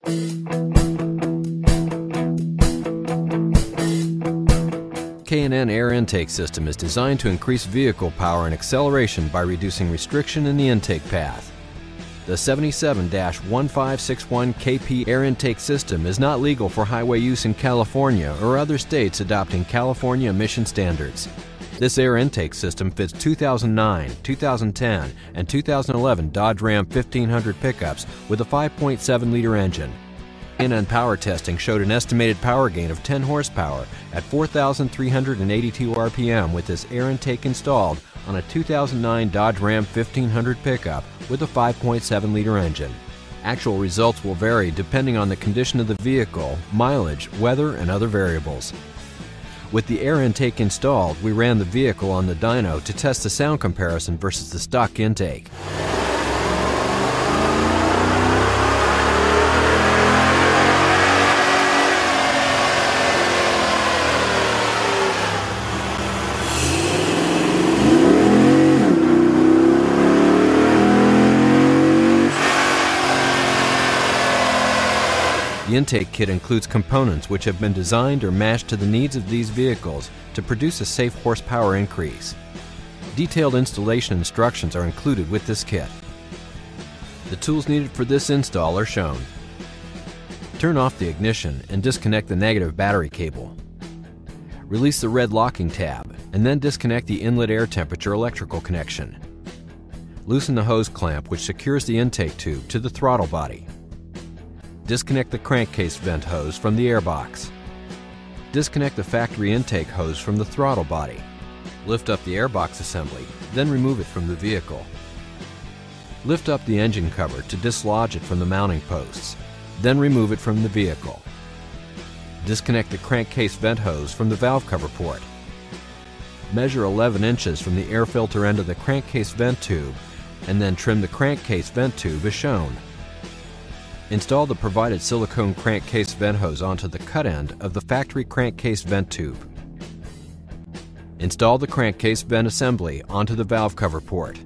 K&N air intake system is designed to increase vehicle power and acceleration by reducing restriction in the intake path. The 77-1561 KP air intake system is not legal for highway use in California or other states adopting California emission standards. This air intake system fits 2009, 2010, and 2011 Dodge Ram 1500 pickups with a 5.7-liter engine. K&N power testing showed an estimated power gain of 10 horsepower at 4,382 RPM with this air intake installed on a 2009 Dodge Ram 1500 pickup with a 5.7-liter engine. Actual results will vary depending on the condition of the vehicle, mileage, weather, and other variables. With the air intake installed, we ran the vehicle on the dyno to test the sound comparison versus the stock intake. The intake kit includes components which have been designed or matched to the needs of these vehicles to produce a safe horsepower increase. Detailed installation instructions are included with this kit. The tools needed for this install are shown. Turn off the ignition and disconnect the negative battery cable. Release the red locking tab and then disconnect the inlet air temperature electrical connection. Loosen the hose clamp which secures the intake tube to the throttle body. Disconnect the crankcase vent hose from the airbox. Disconnect the factory intake hose from the throttle body. Lift up the airbox assembly, then remove it from the vehicle. Lift up the engine cover to dislodge it from the mounting posts, then remove it from the vehicle. Disconnect the crankcase vent hose from the valve cover port. Measure 11 inches from the air filter end of the crankcase vent tube, and then trim the crankcase vent tube as shown. Install the provided silicone crankcase vent hose onto the cut end of the factory crankcase vent tube. Install the crankcase vent assembly onto the valve cover port.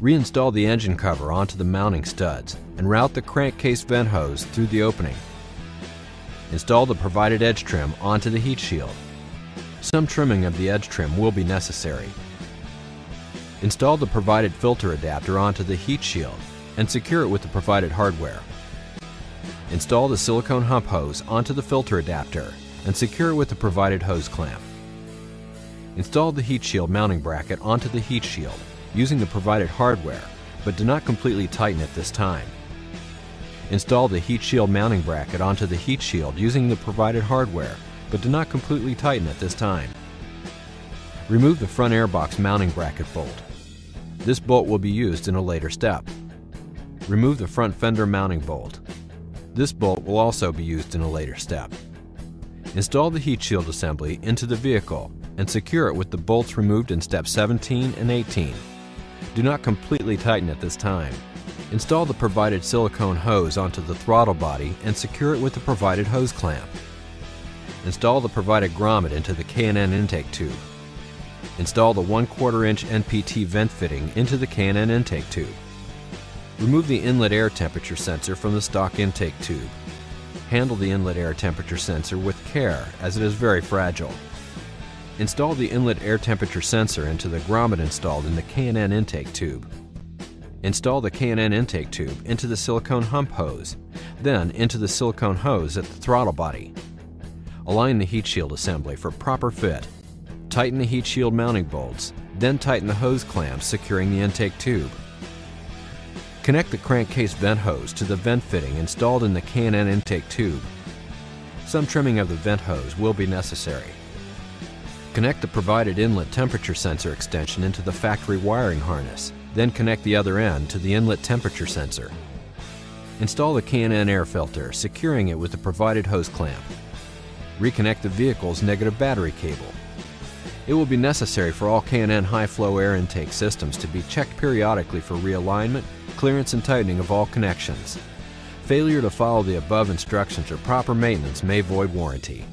Reinstall the engine cover onto the mounting studs and route the crankcase vent hose through the opening. Install the provided edge trim onto the heat shield. Some trimming of the edge trim will be necessary. Install the provided filter adapter onto the heat shield and secure it with the provided hardware. Install the silicone hump hose onto the filter adapter and secure it with the provided hose clamp. Install the heat shield mounting bracket onto the heat shield using the provided hardware, but do not completely tighten it this time. Install the heat shield mounting bracket onto the heat shield using the provided hardware, but do not completely tighten it this time. Remove the front airbox mounting bracket bolt. This bolt will be used in a later step. Remove the front fender mounting bolt. This bolt will also be used in a later step. Install the heat shield assembly into the vehicle and secure it with the bolts removed in steps 17 and 18. Do not completely tighten it this time. Install the provided silicone hose onto the throttle body and secure it with the provided hose clamp. Install the provided grommet into the K&N intake tube. Install the 1/4 inch NPT vent fitting into the K&N intake tube. Remove the inlet air temperature sensor from the stock intake tube. Handle the inlet air temperature sensor with care as it is very fragile. Install the inlet air temperature sensor into the grommet installed in the K&N intake tube. Install the K&N intake tube into the silicone hump hose, then into the silicone hose at the throttle body. Align the heat shield assembly for proper fit. Tighten the heat shield mounting bolts, then tighten the hose clamps securing the intake tube. Connect the crankcase vent hose to the vent fitting installed in the K&N intake tube. Some trimming of the vent hose will be necessary. Connect the provided inlet temperature sensor extension into the factory wiring harness, then connect the other end to the inlet temperature sensor. Install the K&N air filter, securing it with the provided hose clamp. Reconnect the vehicle's negative battery cable. It will be necessary for all K&N high-flow air intake systems to be checked periodically for realignment, clearance and tightening of all connections. Failure to follow the above instructions or proper maintenance may void warranty.